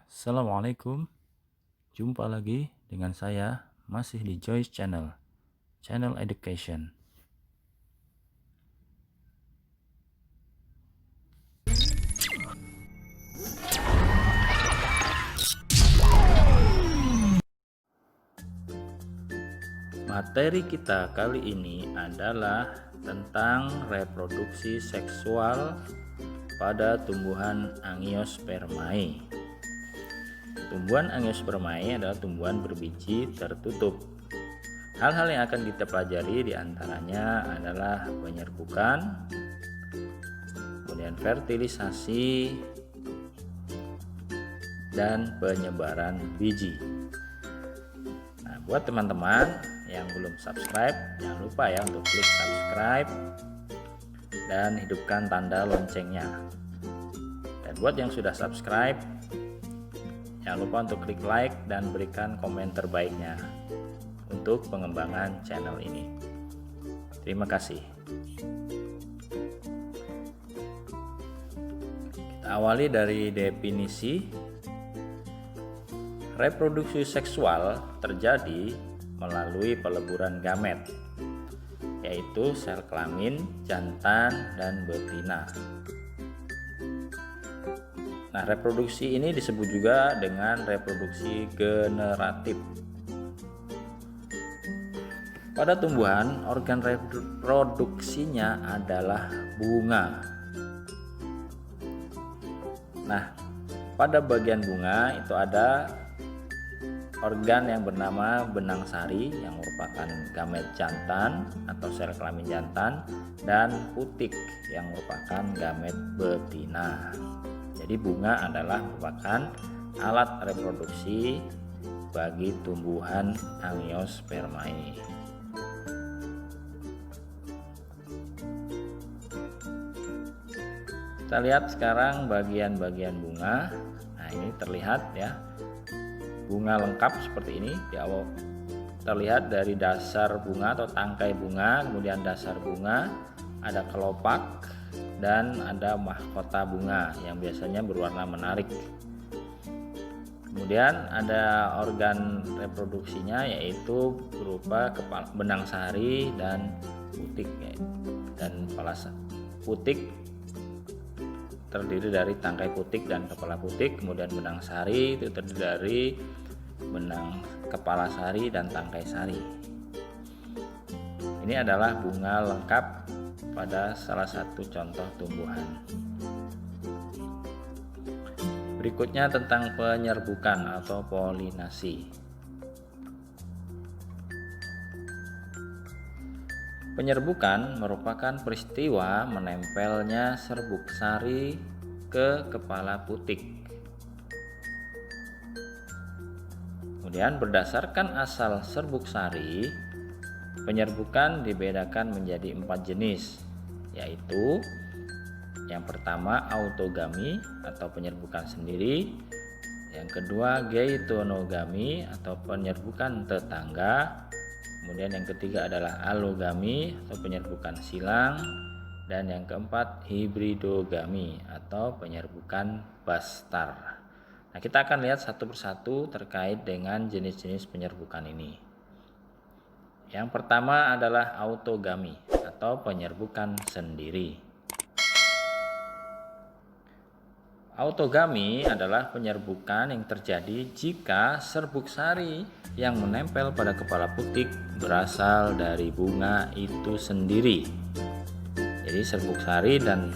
Assalamualaikum, jumpa lagi dengan saya masih di Joyce Channel Education. Materi kita kali ini adalah tentang reproduksi seksual pada tumbuhan Angiospermae. Tumbuhan Angiospermae adalah tumbuhan berbiji tertutup. Hal-hal yang akan kita pelajari diantaranya adalah penyerbukan, kemudian fertilisasi, dan penyebaran biji. Nah, buat teman-teman yang belum subscribe, jangan lupa ya untuk klik subscribe dan hidupkan tanda loncengnya. Dan buat yang sudah subscribe, jangan lupa untuk klik like dan berikan komen terbaiknya untuk pengembangan channel ini. Terima kasih. Kita awali dari definisi. Reproduksi seksual terjadi melalui peleburan gamet, yaitu sel kelamin, jantan, dan betina. Nah, reproduksi ini disebut juga dengan reproduksi generatif. Pada tumbuhan, organ reproduksinya adalah bunga. Nah, pada bagian bunga itu ada organ yang bernama benang sari yang merupakan gamet jantan atau sel kelamin jantan, dan putik yang merupakan gamet betina. Jadi bunga adalah merupakan alat reproduksi bagi tumbuhan Angiospermae. Kita lihat sekarang bagian-bagian bunga. Nah, ini terlihat ya, bunga lengkap seperti ini. Di awal terlihat dari dasar bunga atau tangkai bunga, kemudian dasar bunga, ada kelopak, dan ada mahkota bunga yang biasanya berwarna menarik. Kemudian ada organ reproduksinya, yaitu berupa benang sari dan putik. Dan kepala putik terdiri dari tangkai putik dan kepala putik, kemudian benang sari itu terdiri dari benang kepala sari dan tangkai sari. Ini adalah bunga lengkap pada salah satu contoh tumbuhan. Berikutnya tentang penyerbukan atau polinasi. Penyerbukan merupakan peristiwa menempelnya serbuk sari ke kepala putik. Kemudian berdasarkan asal serbuk sari, penyerbukan dibedakan menjadi 4 jenis, yaitu yang pertama autogami atau penyerbukan sendiri, yang kedua geitonogami atau penyerbukan tetangga, kemudian yang ketiga adalah allogami atau penyerbukan silang, dan yang keempat hibridogami atau penyerbukan bastar. Nah, kita akan lihat satu persatu terkait dengan jenis-jenis penyerbukan ini. Yang pertama adalah autogami atau penyerbukan sendiri. Autogami adalah penyerbukan yang terjadi jika serbuk sari yang menempel pada kepala putik berasal dari bunga itu sendiri. Jadi serbuk sari dan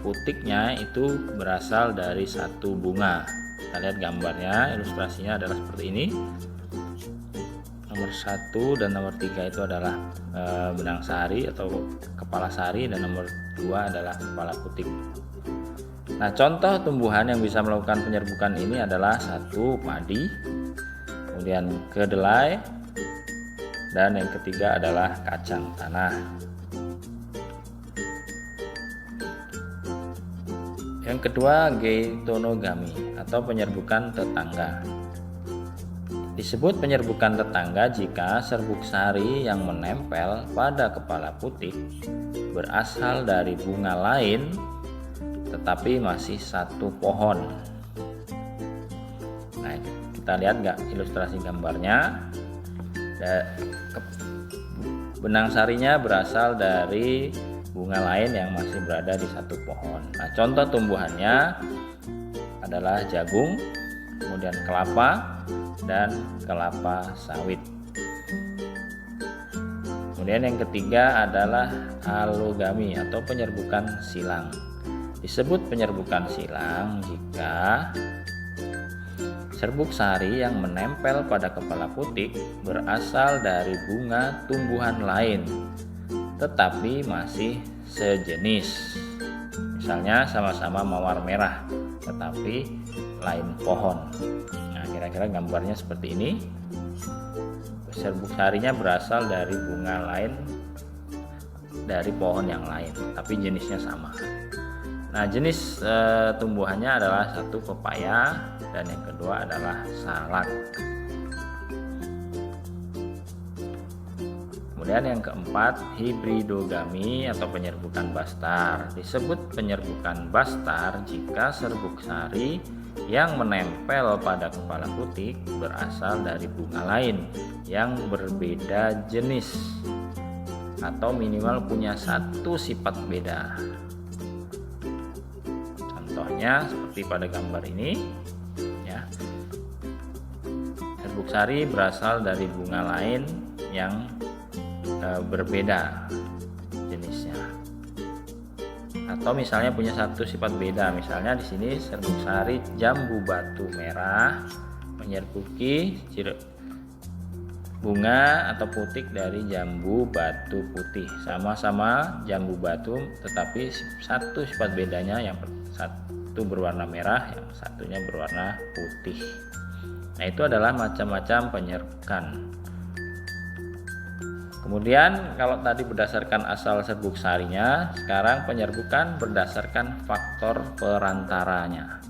putiknya itu berasal dari satu bunga. Kita lihat gambarnya, ilustrasinya adalah seperti ini. Nomor 1 dan nomor 3 itu adalah benang sari atau kepala sari, dan nomor 2 adalah kepala putik. Nah, contoh tumbuhan yang bisa melakukan penyerbukan ini adalah 1. Padi, kemudian kedelai, dan yang ketiga adalah kacang tanah. Yang kedua, geitonogami atau penyerbukan tetangga. Disebut penyerbukan tetangga jika serbuk sari yang menempel pada kepala putik berasal dari bunga lain tetapi masih satu pohon. Kita lihat nggak ilustrasi gambarnya. Benang sarinya berasal dari bunga lain yang masih berada di satu pohon. Nah, contoh tumbuhannya adalah jagung, kemudian kelapa, dan kelapa sawit. Kemudian yang ketiga adalah alogami atau penyerbukan silang. Disebut penyerbukan silang jika serbuk sari yang menempel pada kepala putik berasal dari bunga tumbuhan lain, tetapi masih sejenis. Misalnya sama-sama mawar merah, tetapi lain pohon. Nah, kira-kira gambarnya seperti ini. Serbuk sarinya berasal dari bunga lain, dari pohon yang lain, tapi jenisnya sama. Nah, jenis tumbuhannya adalah satu pepaya dan yang kedua adalah salak. Kemudian yang keempat, hibridogami atau penyerbukan bastar. Disebut penyerbukan bastar jika serbuk sari yang menempel pada kepala putik berasal dari bunga lain yang berbeda jenis atau minimal punya satu sifat beda. Contohnya seperti pada gambar ini ya. Serbuk sari berasal dari bunga lain yang berbeda jenisnya. Atau misalnya punya satu sifat beda. Misalnya di sini serbuk sari jambu batu merah menyerbuki bunga atau putik dari jambu batu putih. Sama-sama jambu batu, tetapi satu sifat bedanya, yang satu berwarna merah, yang satunya berwarna putih. Nah, itu adalah macam-macam penyerbukan. Kemudian kalau tadi berdasarkan asal serbuk sarinya, sekarang penyerbukan berdasarkan faktor perantaranya.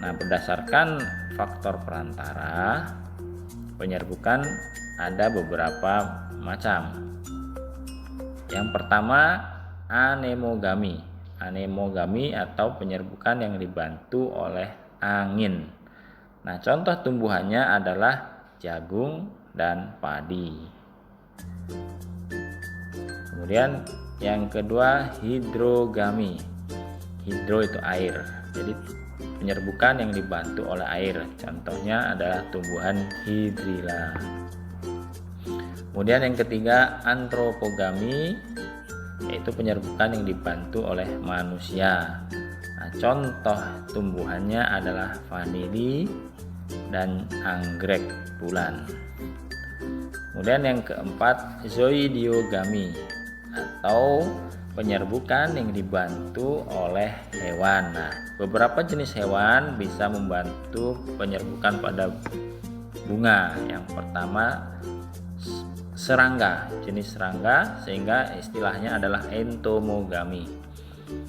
Nah, berdasarkan faktor perantara, penyerbukan ada beberapa macam. Yang pertama, anemogami. Anemogami atau penyerbukan yang dibantu oleh angin. Nah, contoh tumbuhannya adalah jagung dan padi. Kemudian yang kedua, hidrogami. Hidro itu air. Jadi penyerbukan yang dibantu oleh air. Contohnya adalah tumbuhan hidrilla. Kemudian yang ketiga, antropogami, yaitu penyerbukan yang dibantu oleh manusia. Nah, contoh tumbuhannya adalah vanili dan anggrek bulan. Kemudian yang keempat, zoidiogami atau penyerbukan yang dibantu oleh hewan. Nah, beberapa jenis hewan bisa membantu penyerbukan pada bunga. Yang pertama, serangga, jenis serangga, sehingga istilahnya adalah entomogami.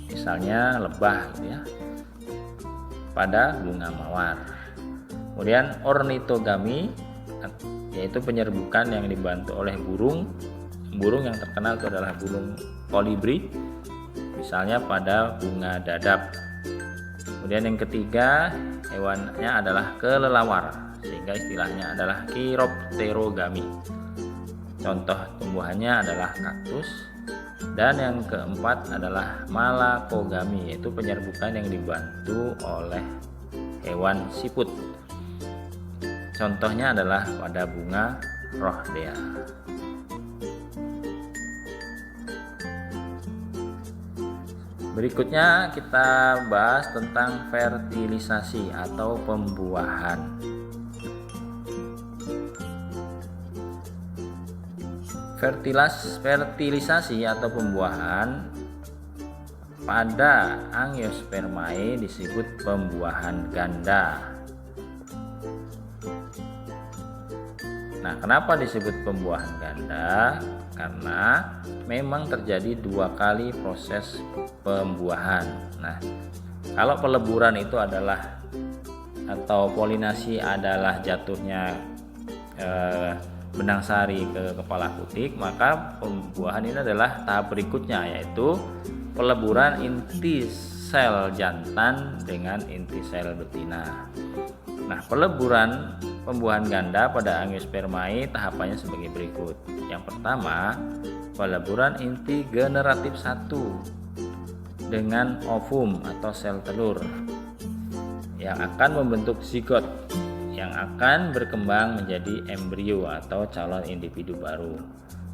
Misalnya lebah gitu ya, pada bunga mawar. Kemudian ornitogami, yaitu penyerbukan yang dibantu oleh burung. Burung yang terkenal itu adalah burung kolibri, misalnya pada bunga dadap. Kemudian yang ketiga, hewannya adalah kelelawar, sehingga istilahnya adalah chiropterogami. Contoh tumbuhannya adalah kaktus. Dan yang keempat adalah malakogami, yaitu penyerbukan yang dibantu oleh hewan siput. Contohnya adalah pada bunga rhodea. Berikutnya kita bahas tentang fertilisasi atau pembuahan. Fertilisasi atau pembuahan pada Angiospermae disebut pembuahan ganda. Nah, kenapa disebut pembuahan ganda? Karena memang terjadi 2 kali proses pembuahan. Nah, kalau peleburan itu adalah atau polinasi adalah jatuhnya benang sari ke kepala putik, maka pembuahan ini adalah tahap berikutnya, yaitu peleburan inti sel jantan dengan inti sel betina. Nah, peleburan pembuahan ganda pada Angiospermae tahapannya sebagai berikut. Yang pertama, peleburan inti generatif 1 dengan ovum atau sel telur yang akan membentuk zigot yang akan berkembang menjadi embrio atau calon individu baru.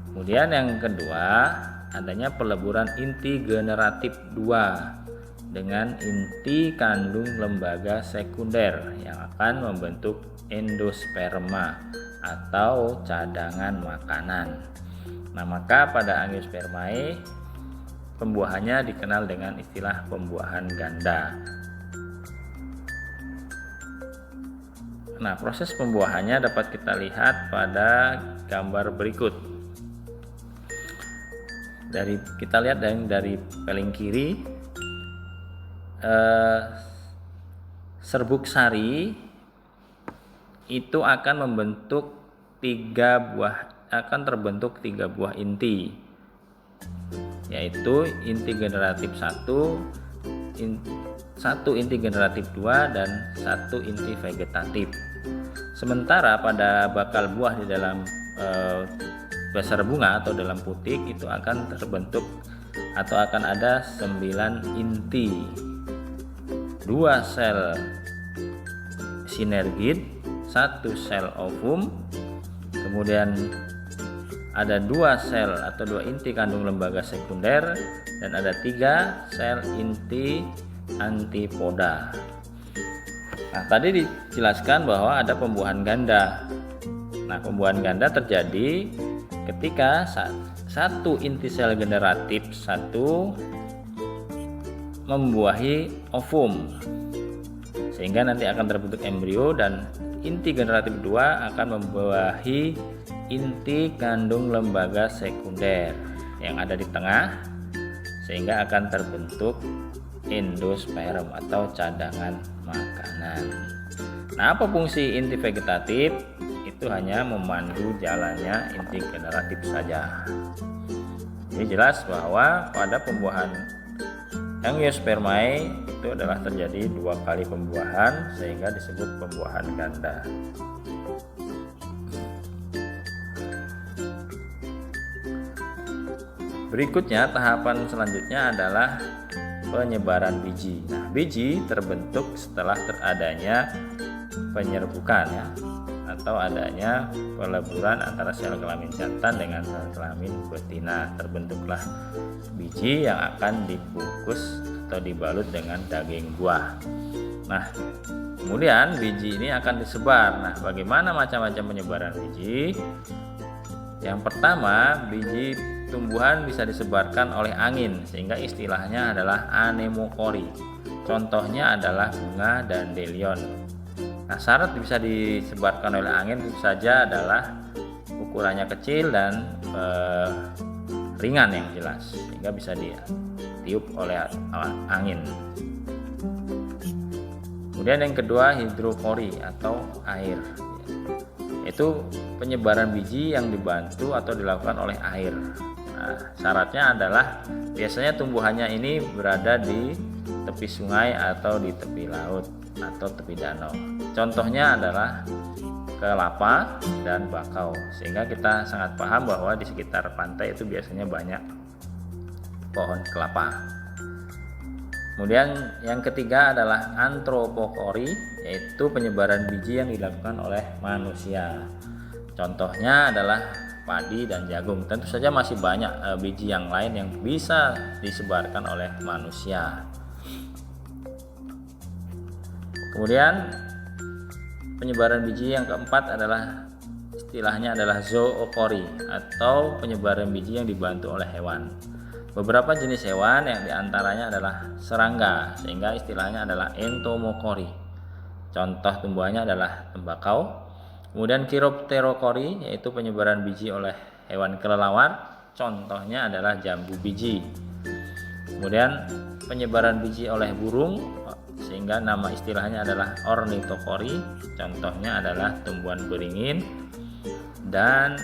Kemudian yang kedua, adanya peleburan inti generatif 2 dengan inti kandung lembaga sekunder yang akan membentuk endosperma atau cadangan makanan. Nah, maka pada Angiospermae pembuahannya dikenal dengan istilah pembuahan ganda. Nah, proses pembuahannya dapat kita lihat pada gambar berikut. Kita lihat dari paling kiri, serbuk sari itu akan terbentuk tiga buah inti, yaitu inti generatif 1 inti generatif 2 dan 1 inti vegetatif. Sementara pada bakal buah di dalam dasar bunga atau dalam putik itu akan terbentuk atau akan ada 9 inti, 2 sel sinergid, 1 sel ovum, kemudian ada 2 sel atau 2 inti kandung lembaga sekunder, dan ada 3 sel inti antipoda. Nah, tadi dijelaskan bahwa ada pembuahan ganda. Nah, pembuahan ganda terjadi ketika satu inti sel generatif 1 membuahi ovum, sehingga nanti akan terbentuk embrio, dan inti generatif 2 akan membuahi inti kandung lembaga sekunder yang ada di tengah, sehingga akan terbentuk endosperm atau cadangan makanan. Nah, apa fungsi inti vegetatif? Itu hanya memandu jalannya inti generatif saja. Jadi jelas bahwa pada pembuahan Angiospermae itu adalah terjadi 2 kali pembuahan, sehingga disebut pembuahan ganda. Berikutnya, tahapan selanjutnya adalah penyebaran biji. Nah, biji terbentuk setelah teradanya penyerbukan atau adanya peleburan antara sel kelamin jantan dengan sel kelamin betina. Terbentuklah biji yang akan dibungkus atau dibalut dengan daging buah. Nah, kemudian biji ini akan disebar. Nah, bagaimana macam-macam penyebaran biji? Yang pertama, biji tumbuhan bisa disebarkan oleh angin, sehingga istilahnya adalah anemokori. Contohnya adalah bunga dandelion. Nah, syarat bisa disebarkan oleh angin tentu saja adalah ukurannya kecil dan ringan yang jelas, sehingga bisa ditiup oleh angin. Kemudian yang kedua, hidrokori atau air. Itu penyebaran biji yang dibantu atau dilakukan oleh air. Nah, syaratnya adalah biasanya tumbuhannya ini berada di tepi sungai atau di tepi laut atau tepi danau. Contohnya adalah kelapa dan bakau, sehingga kita sangat paham bahwa di sekitar pantai itu biasanya banyak pohon kelapa. Kemudian yang ketiga adalah antropokori, yaitu penyebaran biji yang dilakukan oleh manusia. Contohnya adalah padi dan jagung. Tentu saja masih banyak biji yang lain yang bisa disebarkan oleh manusia. Kemudian penyebaran biji yang keempat adalah istilahnya adalah zookori atau penyebaran biji yang dibantu oleh hewan. Beberapa jenis hewan yang diantaranya adalah serangga, sehingga istilahnya adalah entomokori. Contoh tumbuhannya adalah tembakau. Kemudian chiropterokori, yaitu penyebaran biji oleh hewan kelelawar. Contohnya adalah jambu biji. Kemudian penyebaran biji oleh burung, sehingga nama istilahnya adalah ornitokori. Contohnya adalah tumbuhan beringin. Dan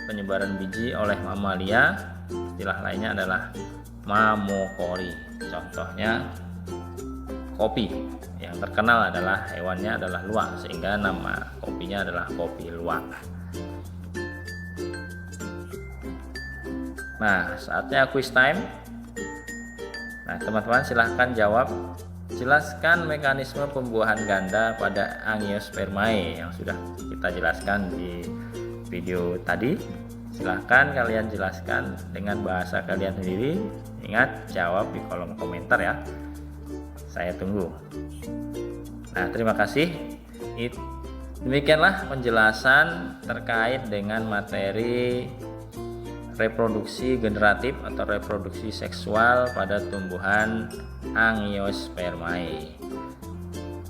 penyebaran biji oleh mamalia, istilah lainnya adalah mamokori. Contohnya kopi. Yang terkenal adalah hewannya adalah luwak, sehingga nama kopinya adalah kopi luwak. Nah, saatnya quiz time. Nah, teman-teman silahkan jawab. Jelaskan mekanisme pembuahan ganda pada Angiospermae yang sudah kita jelaskan di video tadi. Silahkan kalian jelaskan dengan bahasa kalian sendiri. Ingat, jawab di kolom komentar ya. Saya tunggu. Nah, terima kasih. Demikianlah penjelasan terkait dengan materi reproduksi generatif atau reproduksi seksual pada tumbuhan Angiospermae.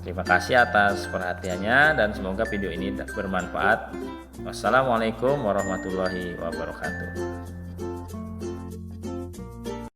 Terima kasih atas perhatiannya dan semoga video ini bermanfaat. Wassalamualaikum warahmatullahi wabarakatuh.